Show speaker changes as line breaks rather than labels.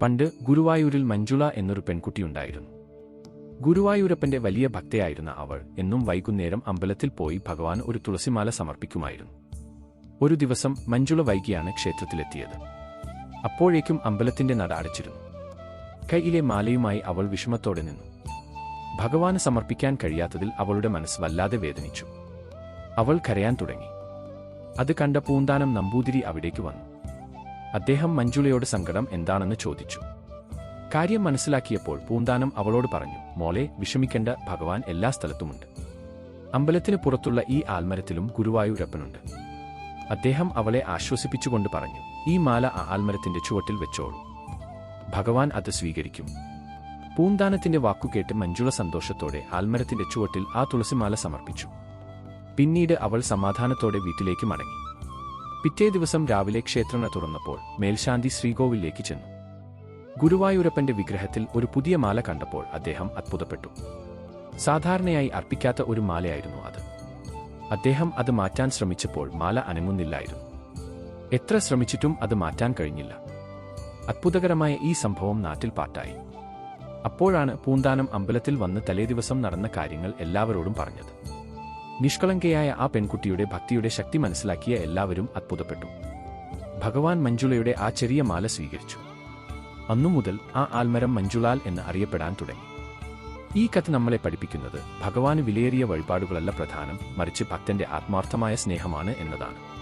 പണ്ട് ഗുരുവായൂരിൽ മഞ്ജുള എന്നൊരു പെൺകുട്ടിയുണ്ടായിരുന്നു. ഗുരുവായൂരപ്പന്റെ വലിയ ഭക്തയായിരുന്ന അവൾ എന്നും വൈകുന്നേരം അമ്പലത്തിൽ പോയി ഭഗവാൻ ഒരു തുളസിമാല സമർപ്പിക്കുമായിരുന്നു. ഒരു ദിവസം മഞ്ജുള വൈകിയാണ് ക്ഷേത്രത്തിലെത്തിയത്. അപ്പോഴേക്കും അമ്പലത്തിന്റെ നട അടച്ചിരുന്നു. കൈയിലെ മാലയുമായി അവൾ വിഷമത്തോടെ നിന്നു. ഭഗവാന് സമർപ്പിക്കാൻ കഴിയാത്തതിൽ അവളുടെ മനസ്സ് വല്ലാതെ വേദനിച്ചു. അവൾ കരയാൻ തുടങ്ങി. അത് കണ്ട പൂന്താനം നമ്പൂതിരി അവിടേക്ക് വന്നു. അദ്ദേഹം മഞ്ജുളയോട് സങ്കടം എന്താണെന്ന് ചോദിച്ചു. കാര്യം മനസ്സിലാക്കിയപ്പോൾ പൂന്താനം അവളോട് പറഞ്ഞു, മോളെ, വിഷമിക്കേണ്ട, ഭഗവാൻ എല്ലാ സ്ഥലത്തുമുണ്ട്. അമ്പലത്തിന് പുറത്തുള്ള ഈ ആൽമരത്തിലും ഗുരുവായൂരപ്പനുണ്ട്. അദ്ദേഹം അവളെ ആശ്വസിപ്പിച്ചുകൊണ്ട് പറഞ്ഞു, ഈ മാല ആ ആൽമരത്തിന്റെ ചുവട്ടിൽ വെച്ചോളൂ. ഭഗവാൻ അത് സ്വീകരിക്കും. പൂന്താനത്തിന്റെ വാക്കുകേട്ട് മഞ്ജുള സന്തോഷത്തോടെ ആൽമരത്തിന്റെ ചുവട്ടിൽ ആ തുളസിമാല സമർപ്പിച്ചു. പിന്നീട് അവൾ സമാധാനത്തോടെ വീട്ടിലേക്ക് മടങ്ങി. പിറ്റേ ദിവസം രാവിലെ ക്ഷേത്രം തുറന്നപ്പോൾ മേൽശാന്തി ശ്രീകോവിലേക്ക് ചെന്നു. ഗുരുവായൂരപ്പന്റെ വിഗ്രഹത്തിൽ ഒരു പുതിയ മാല കണ്ടപ്പോൾ അദ്ദേഹം അത്ഭുതപ്പെട്ടു. സാധാരണയായി അർപ്പിക്കാത്ത ഒരു മാലയായിരുന്നു അത്. അദ്ദേഹം അത് മാറ്റാൻ ശ്രമിച്ചപ്പോൾ മാല അനങ്ങുന്നില്ലായിരുന്നു. എത്ര ശ്രമിച്ചിട്ടും അത് മാറ്റാൻ കഴിഞ്ഞില്ല. അത്ഭുതകരമായ ഈ സംഭവം നാട്ടിൽ പാട്ടായി. അപ്പോഴാണ് പൂന്താനം അമ്പലത്തിൽ വന്ന് തലേദിവസം നടന്ന കാര്യങ്ങൾ എല്ലാവരോടും പറഞ്ഞത്. നിഷ്കളങ്കയായ ആ പെൺകുട്ടിയുടെ ഭക്തിയുടെ ശക്തി മനസ്സിലാക്കിയ എല്ലാവരും അത്ഭുതപ്പെട്ടു. ഭഗവാൻ മഞ്ജുളയുടെ ആ ചെറിയ മാല സ്വീകരിച്ചു. അന്നുമുതൽ ആ ആൽമരം മഞ്ജുളാൽ എന്ന് അറിയപ്പെടാൻ തുടങ്ങി. ഈ കഥ നമ്മളെ പഠിപ്പിക്കുന്നത് ഭഗവാന് വിലയേറിയ വഴിപാടുകളല്ല പ്രധാനം, മറിച്ച് ഭക്തന്റെ ആത്മാർത്ഥമായ സ്നേഹമാണ് എന്നതാണ്.